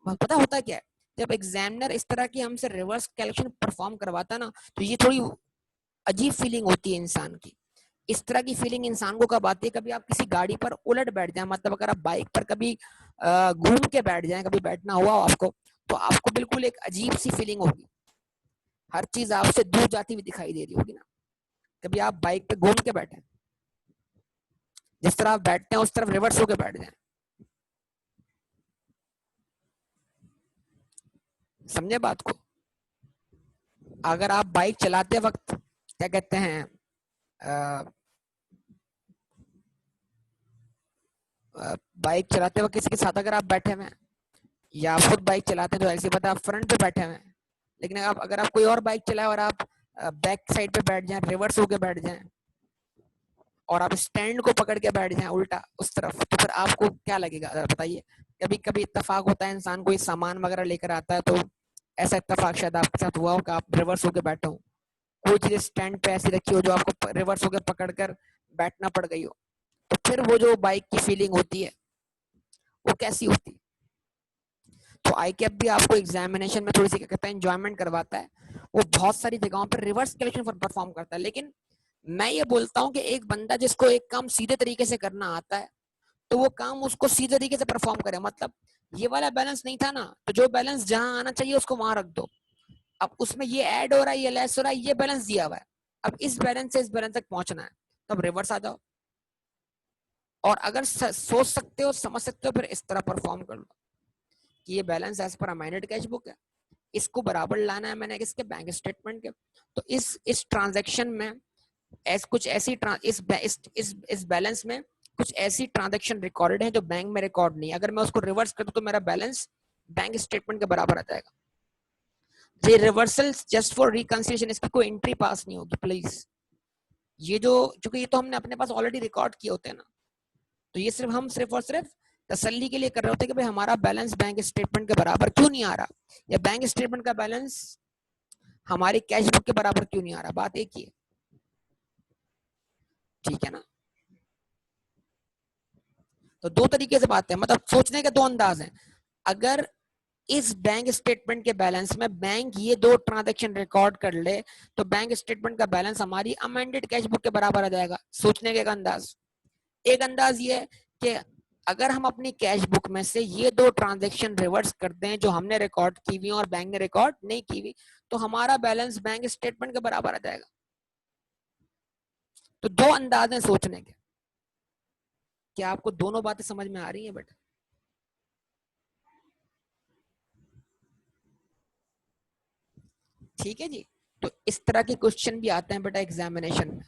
पता होता क्या है, जब एग्जामिनर इस तरह की हमसे रिवर्स कैलकुलेशन परफॉर्म करवाता ना, तो ये थोड़ी अजीब फीलिंग होती है इंसान की। इस तरह की फीलिंग इंसान को कब आती है? कभी आप किसी गाड़ी पर उलट बैठ जाए, मतलब अगर आप बाइक पर कभी घूम के बैठ जाए, कभी बैठना हुआ आपको, तो आपको बिल्कुल एक अजीब सी फीलिंग होगी, हर चीज आपसे दूर जाती हुई दिखाई दे रही होगी ना। कभी आप बाइक पे घूम के बैठे, जिस तरह आप बैठते हैं उस तरफ रिवर्स होके बैठ जाए, समझे बात को? अगर आप बाइक चलाते वक्त क्या कहते हैं, बाइक चलाते वक्त किसी के साथ अगर आप बैठे हुए हैं, या आप खुद बाइक चलाते हैं तो ऐसी बात है आप फ्रंट पे बैठे हुए हैं, लेकिन आप अगर आप कोई और बाइक चलाए और आप बैक साइड पे बैठ जाएं, रिवर्स होके बैठ जाएं, और आप स्टैंड को पकड़ के बैठ जाएं उल्टा उस तरफ, तो फिर आपको क्या लगेगा बताइए? कभी कभी इत्तेफाक होता है, इंसान कोई सामान वगैरह लेकर आता है, तो ऐसा इत्तेफाक शायद आपके साथ हुआ हो कि आप रिवर्स होके बैठे हो, कोई चीज स्टैंड पे ऐसी रखी हो जो आपको रिवर्स होकर पकड़कर बैठना पड़ गई हो, तो फिर वो जो बाइक की फीलिंग होती है वो कैसी होती है? तो आई कैप भी आपको एग्जामिनेशन में थोड़ी सी क्या कहता है, एंजॉयमेंट करवाता है। वो बहुत सारी जगहों पर रिवर्स कैलकुलेशन परफॉर्म करता है, लेकिन मैं ये बोलता हूँ कि एक बंदा जिसको एक काम सीधे तरीके से करना आता है, तो वो काम उसको सीधे तरीके से परफॉर्म करे। मतलब ये वाला बैलेंस नहीं था ना, तो जो बैलेंस जहां आना चाहिए उसको वहां रख दो। अब उसमें ये ऐड हो रहा है, ये लेस हो रहा है, ये बैलेंस दिया हुआ है, अब इस बैलेंस से इस बैलेंस तक पहुंचना है, तब रिवर्स आ जाओ। और अगर सोच सकते हो, समझ सकते हो, फिर इस तरह परफॉर्म कर लो कि ये बैलेंस एज पर अमाइंडेड कैश बुक है, इसको बराबर लाना है मैंने किसके, बैंक स्टेटमेंट के। तो इस ट्रांजैक्शन में कुछ ऐसी इस बैलेंस में कुछ ऐसी ट्रांजैक्शन रिकॉर्डेड है जो बैंक में रिकॉर्ड नहीं है। अगर मैं उसको रिवर्स कर दूं तो मेरा बैलेंस बैंक स्टेटमेंट के बराबर आ जाएगा। ये रिवर्सल जस्ट फॉर रिकंसिलिएशन, इसकी कोई एंट्री पास नहीं होगी प्लीज। ये जो, क्योंकि ये तो हमने अपने पास ऑलरेडी रिकॉर्ड किए होते हैं ना, तो ये सिर्फ और सिर्फ तसल्ली के लिए कर रहे होते हैं कि भाई हमारा बैलेंस बैंक स्टेटमेंट के बराबर क्यों नहीं आ रहा, या बैंक स्टेटमेंट का बैलेंस हमारी कैश बुक के बराबर क्यों नहीं आ रहा। बात एक ही है, ठीक है ना। तो दो तरीके से बात है, मतलब सोचने के दो अंदाज हैं। अगर इस बैंक स्टेटमेंट के बैलेंस में बैंक ये दो ट्रांजैक्शन रिकॉर्ड कर ले, तो बैंक स्टेटमेंट का बैलेंस हमारी अमेंडेड कैश बुक के बराबर आ जाएगा। सोचने के एक अंदाज। एक अंदाज ये है कि अगर हम अपनी कैश बुक में से ये दो ट्रांजैक्शन रिवर्स करते हैं जो हमने रिकॉर्ड की हुई और बैंक ने रिकॉर्ड नहीं की हुई, तो हमारा बैलेंस बैंक स्टेटमेंट के बराबर आ जाएगा। तो दो अंदाज हैं सोचने के। क्या आपको दोनों बातें समझ में आ रही हैं बेटा? ठीक है जी। तो इस तरह के क्वेश्चन भी आते हैं बेटा एग्जामिनेशन में,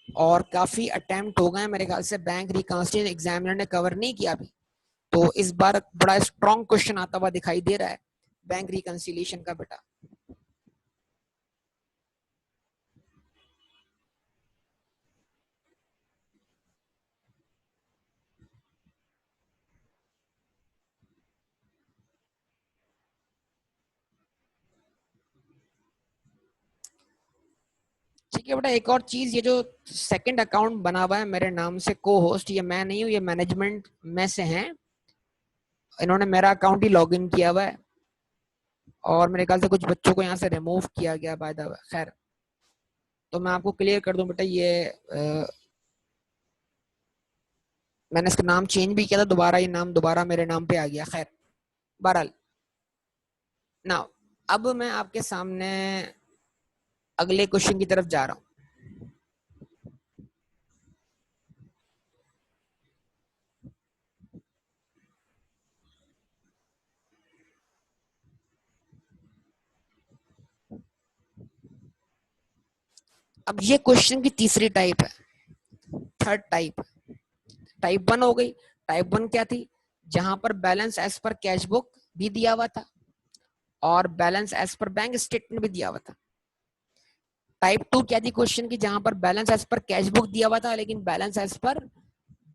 और काफी अटेम्प्ट हो गए मेरे ख्याल से, बैंक रिकंसिलिएशन एग्जामिनर ने कवर नहीं किया अभी, तो इस बार बड़ा स्ट्रॉन्ग क्वेश्चन आता हुआ दिखाई दे रहा है बैंक रिकंसिलिएशन का बेटा। ठीक है बेटा, एक और चीज, ये जो सेकंड अकाउंट बना हुआ है मेरे नाम से को होस्ट, ये मैं नहीं हूँ, ये मैनेजमेंट में से हैं, इन्होंने मेरा अकाउंट ही लॉगिन किया हुआ है, और मेरे ख्याल से कुछ बच्चों को यहाँ से रिमूव किया गया बाय द वे। खैर, तो मैं आपको क्लियर कर दूं बेटा, ये मैंने इसका नाम चेंज भी किया था, दोबारा ये नाम दोबारा मेरे नाम पे आ गया। खैर, बहरहाल ना, अब मैं आपके सामने अगले क्वेश्चन की तरफ जा रहा हूँ। अब ये क्वेश्चन की तीसरी टाइप है, थर्ड टाइप। टाइप वन हो गई। टाइप वन क्या थी? जहां पर balance as per cash book भी दिया हुआ था और balance as per bank statement भी दिया हुआ था। टाइप टू क्या थी क्वेश्चन की? जहां पर balance as per cash book दिया हुआ था लेकिन balance as per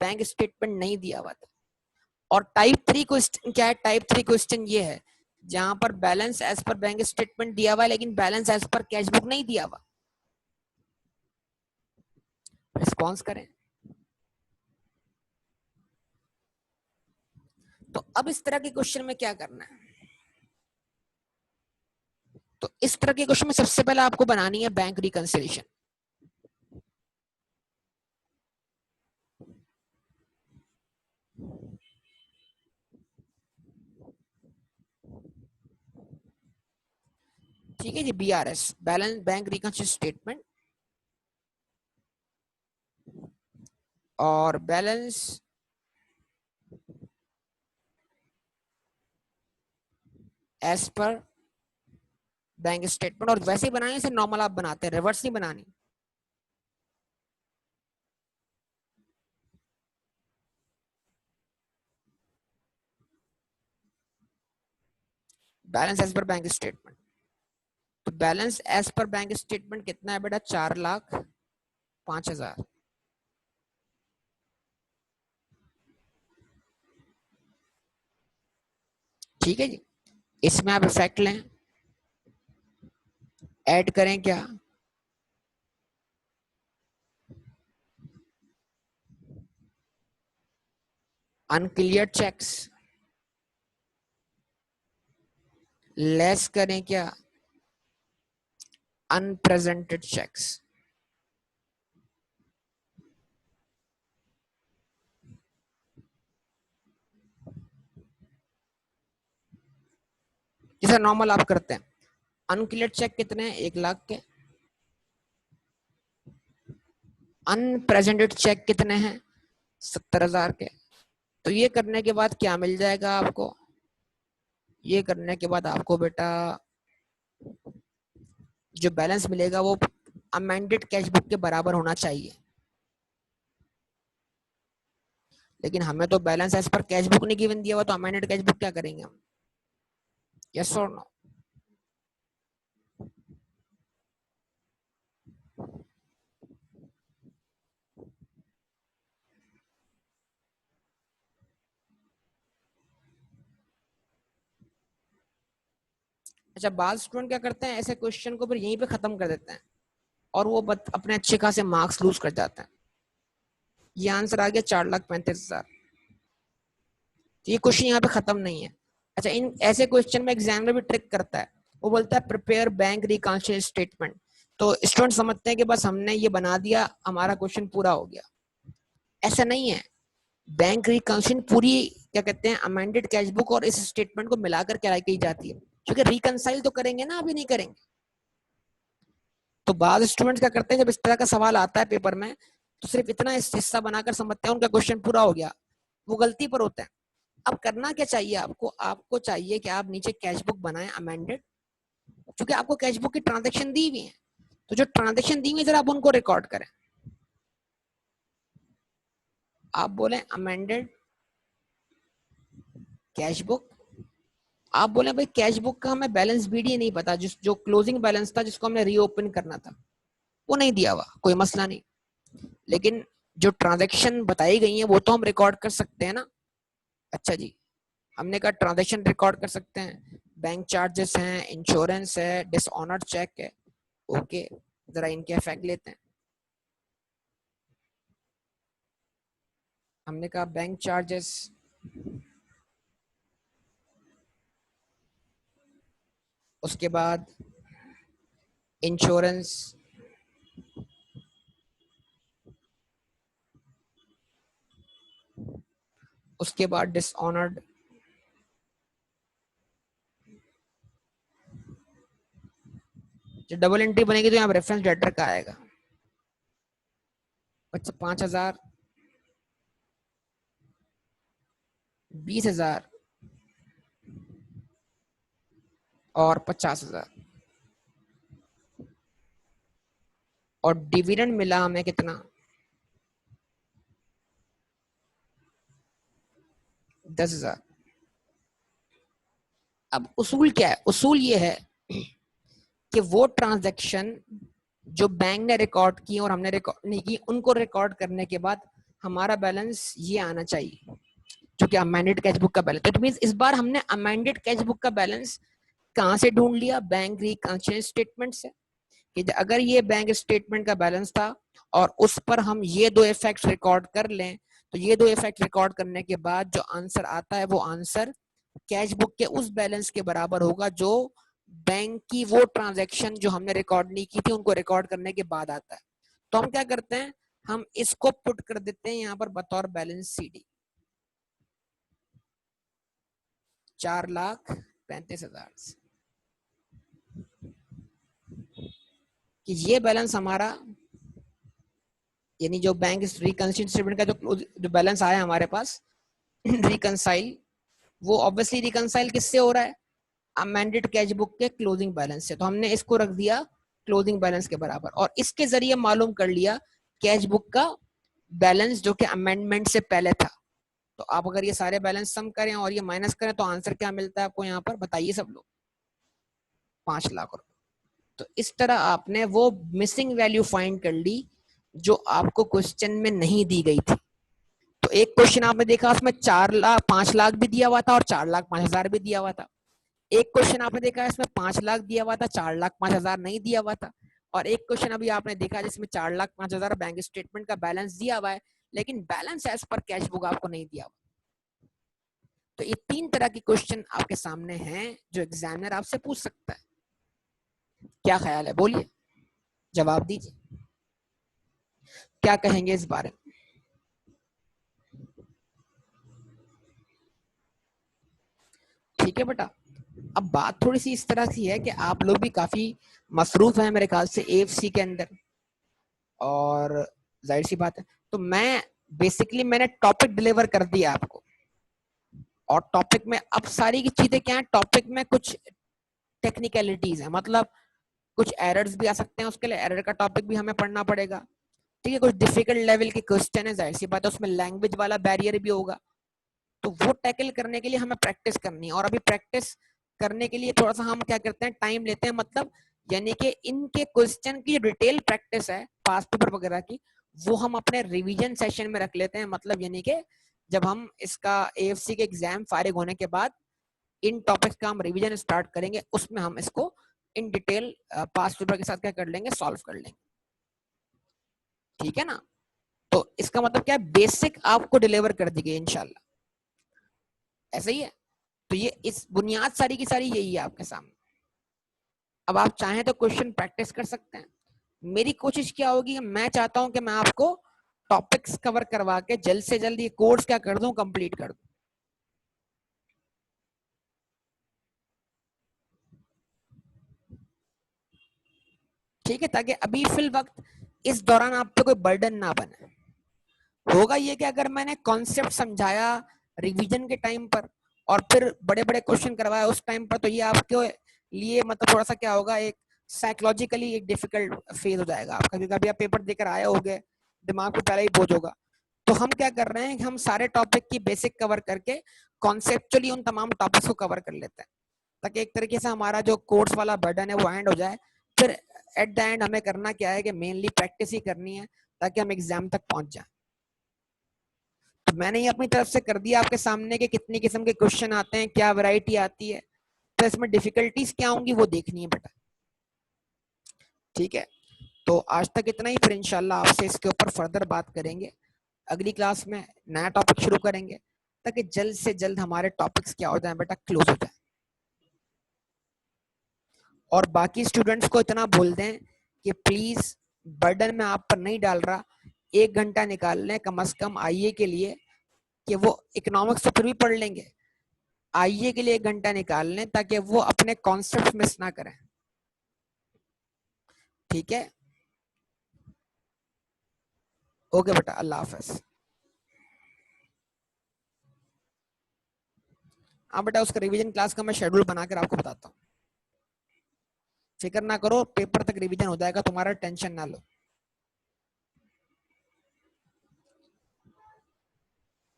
bank statement नहीं दिया हुआ था। और टाइप थ्री क्वेश्चन क्या है? टाइप थ्री क्वेश्चन ये है जहां पर balance as per bank statement दिया हुआ है लेकिन balance as per cash book नहीं दिया हुआ। रिस्पॉन्स करें। तो अब इस तरह के क्वेश्चन में क्या करना है? तो इस तरह के क्वेश्चन में सबसे पहले आपको बनानी है बैंक रिकंसिलिएशन। ठीक है जी, BRS, balance bank reconciliation statement, और balance as per bank statement. और वैसे ही बनाने से नॉर्मल आप बनाते हैं, रिवर्स नहीं बनानी। Balance as per bank statement. तो balance as per bank statement कितना है बेटा? 4,05,000। ठीक है जी। इसमें आप इफेक्ट लें, ऐड करें क्या? अनक्लियर चेक्स, लेस करें क्या? Unrepresented checks. जैसा नॉर्मल आप करते हैं। अनक्लियर चेक कितने हैं? 1,00,000 के। अनप्रेजेंटेड चेक कितने हैं? 70,000 के। तो ये करने के बाद क्या मिल जाएगा आपको? ये करने के बाद आपको बेटा जो बैलेंस मिलेगा वो अमेंडेड कैश बुक के बराबर होना चाहिए। लेकिन हमें तो balance as per cash book नहीं गिवन दिया हुआ, तो अमेंडेड कैश बुक क्या करेंगे हम? यस और नो? अच्छा, बाद स्टूडेंट क्या करते हैं, ऐसे क्वेश्चन को फिर यहीं पे खत्म कर देते हैं और वो अपने अच्छे खासे मार्क्स लूज कर जाते हैं। ये आंसर आ गया 4,35,000। ये क्वेश्चन यहाँ पे खत्म नहीं है। अच्छा, इन ऐसे क्वेश्चन में एग्जामिनर भी ट्रिक करता है, वो बोलता है प्रिपेयर बैंक रिकॉन्सिलिएशन स्टेटमेंट। तो स्टूडेंट समझते हैं कि बस हमने ये बना दिया, हमारा क्वेश्चन पूरा हो गया। ऐसा नहीं है। बैंक रिकॉन्सिलिएशन पूरी क्या कहते हैं, अमेंडेड कैश बुक और इस स्टेटमेंट को मिलाकर क्या की जाती है, क्योंकि रिकंसाइल तो करेंगे ना, अभी नहीं करेंगे। तो बाद स्टूडेंट्स क्या करते हैं, जब इस तरह का सवाल आता है पेपर में, तो सिर्फ इतना हिस्सा बनाकर समझते हैं उनका क्वेश्चन पूरा हो गया। वो गलती पर होता है। अब करना क्या चाहिए आपको, आपको चाहिए कि आप नीचे कैश बुक बनाएं अमेंडेड, क्योंकि आपको कैश बुक की ट्रांजेक्शन दी हुई है। तो जो ट्रांजेक्शन दी हुई है, जरा आप उनको रिकॉर्ड करें। आप बोले अमेंडेड कैश बुक, आप बोले भाई कैश बुक का हमें बैलेंस बीडी नहीं पता, जो क्लोजिंग बैलेंस था जिसको हमने रीओपन करना था वो नहीं दिया हुआ, कोई मसला नहीं। लेकिन जो ट्रांजैक्शन बताई गई है वो तो हम रिकॉर्ड कर सकते हैं ना। अच्छा जी, हमने कहा ट्रांजैक्शन रिकॉर्ड कर सकते हैं, बैंक चार्जेस हैं, इंश्योरेंस है, डिसऑनर्ड चेक है। ओके, जरा इनके इफेक्ट लेते हैं। हमने कहा बैंक चार्जेस, उसके बाद इंश्योरेंस, उसके बाद डिसऑनर्ड, जब डबल एंट्री बनेगी तो यहाँ रेफरेंस डेटर का आएगा। अच्छा, 5,000, 20,000 और 50,000। और डिविडेंड मिला हमें कितना, 10,000। अब उसूल क्या है, उसूल ये है कि वो ट्रांजैक्शन जो बैंक ने रिकॉर्ड की और हमने रिकॉर्ड नहीं की, उनको रिकॉर्ड करने के बाद हमारा बैलेंस ये आना चाहिए जो कि अमेंडेड कैश बुक का बैलेंस। इट मींस इस बार हमने अमेंडेड कैश बुक का बैलेंस कहां से ढूंढ लिया, बैंक रिकंसिलिएशन स्टेटमेंट से। कि अगर ये बैंक स्टेटमेंट का बैलेंस था और उस पर हम ये दो इफेक्ट रिकॉर्ड कर लें, तो ये दो इफेक्ट रिकॉर्ड करने के बाद जो आंसर आता है वो आंसर कैश बुक के उस बैलेंस के बराबर होगा जो बैंक की वो ट्रांजैक्शन जो हमने रिकॉर्ड नहीं की थी उनको रिकॉर्ड करने के बाद आता है। तो हम क्या करते हैं, हम इसको पुट कर देते हैं यहाँ पर बतौर बैलेंस सीडी, 4,35,000 कि ये बैलेंस हमारा, यानी जो बैंक रिकंसिलिएशन स्टेटमेंट का जो बैलेंस आया हमारे पास रिकंसाइल, वो ऑब्वियसली रिकंसाइल किससे हो रहा है, अमेंडेड कैश बुक के क्लोजिंग बैलेंस से। तो हमने इसको रख दिया क्लोजिंग बैलेंस के बराबर और इसके जरिए मालूम कर लिया कैश बुक का बैलेंस जो कि अमेंडमेंट से पहले था। तो आप अगर ये सारे बैलेंस सम करें और ये माइनस करें तो आंसर क्या मिलता है आपको यहाँ पर, बताइए सब लोग, 5,00,000 रुपए। तो इस तरह आपने वो मिसिंग वैल्यू फाइंड कर ली जो आपको क्वेश्चन में नहीं दी गई थी। तो एक क्वेश्चन आपने देखा उसमें 5,00,000 भी दिया हुआ था और 4,05,000 भी दिया हुआ था। एक क्वेश्चन आपने देखा इसमें 5,00,000 दिया हुआ था, 4,05,000 नहीं दिया हुआ था। और एक क्वेश्चन अभी आपने देखा जिसमें 4,05,000 बैंक स्टेटमेंट का बैलेंस दिया हुआ है लेकिन balance as per cash book आपको नहीं दिया हुआ। तो ये 3 तरह के क्वेश्चन आपके सामने हैं जो एग्जामिनर आपसे पूछ सकता है। क्या ख्याल है, बोलिए, जवाब दीजिए, क्या कहेंगे इस बारे में। ठीक है बेटा, अब बात थोड़ी सी इस तरह की है कि आप लोग भी काफी मसरूफ हैं मेरे ख्याल से एएफसी के अंदर, और जाहिर सी बात है तो मैंने टॉपिक डिलीवर कर दिया आपको। और टॉपिक में अब सारी की चीजें क्या है, टॉपिक में कुछ टेक्निकलिटीज है, मतलब कुछ एरर्स भी आ सकते हैं, उसके लिए एरर का टॉपिक भी हमें पढ़ना पड़ेगा। ठीक है, कुछ डिफिकल्ट लेवल के क्वेश्चन है, जाहिर सी बात है उसमें लैंग्वेज वाला बैरियर भी होगा। तो वो टैकल करने के लिए हमें प्रैक्टिस करनी है और अभी प्रैक्टिस करने के लिए थोड़ा सा हम क्या करते हैं, टाइम लेते हैं, मतलब यानी कि इनके क्वेश्चन की डिटेल प्रैक्टिस है पास्ट पेपर वगैरह की, वो हम अपने रिवीजन सेशन में रख लेते हैं। मतलब यानी कि जब हम इसका एएफसी के एग्जाम फारिग होने के बाद इन टॉपिक्स का हम रिवीजन स्टार्ट करेंगे, उसमें हम इसको इन डिटेल पास्ट पेपर के साथ क्या कर लेंगे, सॉल्व कर लेंगे। ठीक है ना? तो इसका मतलब क्या है, बेसिक आपको डिलीवर कर दी गई इंशाल्लाह, ऐसा ही है। तो ये इस बुनियाद सारी की सारी यही है आपके सामने। अब आप चाहें तो क्वेश्चन प्रैक्टिस कर सकते हैं। मेरी कोशिश क्या होगी, मैं चाहता हूं कि मैं आपको टॉपिक्स कवर करवा के जल्द से जल्द ये कोर्स क्या कर दूं, कंप्लीट कर दूं। ठीक है, ताकि अभी फिल वक्त इस दौरान आप पे कोई बर्डन ना बने। होगा ये कि अगर मैंने कॉन्सेप्ट समझाया रिवीजन के टाइम पर और फिर बड़े बड़े क्वेश्चन करवाया उस टाइम पर, तो ये आपके लिए मतलब थोड़ा सा क्या होगा, एक साइकोलॉजिकली एक डिफिकल्ट फेज हो जाएगा आपका, क्योंकि अभी आप पेपर देकर आए होगे, दिमाग पे पहले ही बोझ होगा। तो हम क्या कर रहे हैं कि हम सारे टॉपिक की बेसिक कवर करके कॉन्सेप्चुअली उन तमाम टॉपिक्स को कवर कर लेते हैं, ताकि एक तरीके से हमारा जो कोर्स वाला बर्डन है वो एंड हो जाए। फिर एट द एंड हमें करना क्या है कि मेनली प्रैक्टिस ही करनी है, ताकि हम एग्जाम तक पहुंच जाए। तो मैंने ये अपनी तरफ से कर दिया आपके सामने कि कितनी किस्म के क्वेश्चन आते हैं, क्या वैरायटी आती है, तो इसमें डिफिकल्टीज क्या होंगी वो देखनी है बेटा। ठीक है, तो आज तक इतना ही, फिर इंशाल्लाह आपसे इसके ऊपर फर्दर बात करेंगे। अगली क्लास में नया टॉपिक शुरू करेंगे, ताकि जल्द से जल्द हमारे टॉपिक्स क्या हो जाए बेटा, क्लोज हो जाए। और बाकी स्टूडेंट्स को इतना बोल दें कि प्लीज, बर्डन में आप पर नहीं डाल रहा, 1 घंटा निकाल लें कम से कम आईए के लिए, कि वो इकोनॉमिक्स तो फिर भी पढ़ लेंगे, आईए के लिए 1 घंटा निकाल लें ताकि वो अपने कॉन्सेप्ट मिस ना करें। ठीक है, ओके बेटा, अल्लाह हाफिज। हाँ बेटा, उसका रिवीजन क्लास का मैं शेड्यूल बनाकर आपको बताता हूँ, फिक्र ना करो, पेपर तक रिवीजन हो जाएगा तुम्हारा, टेंशन ना लो।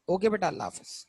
ओके बेटा, अल्लाह हाफिज।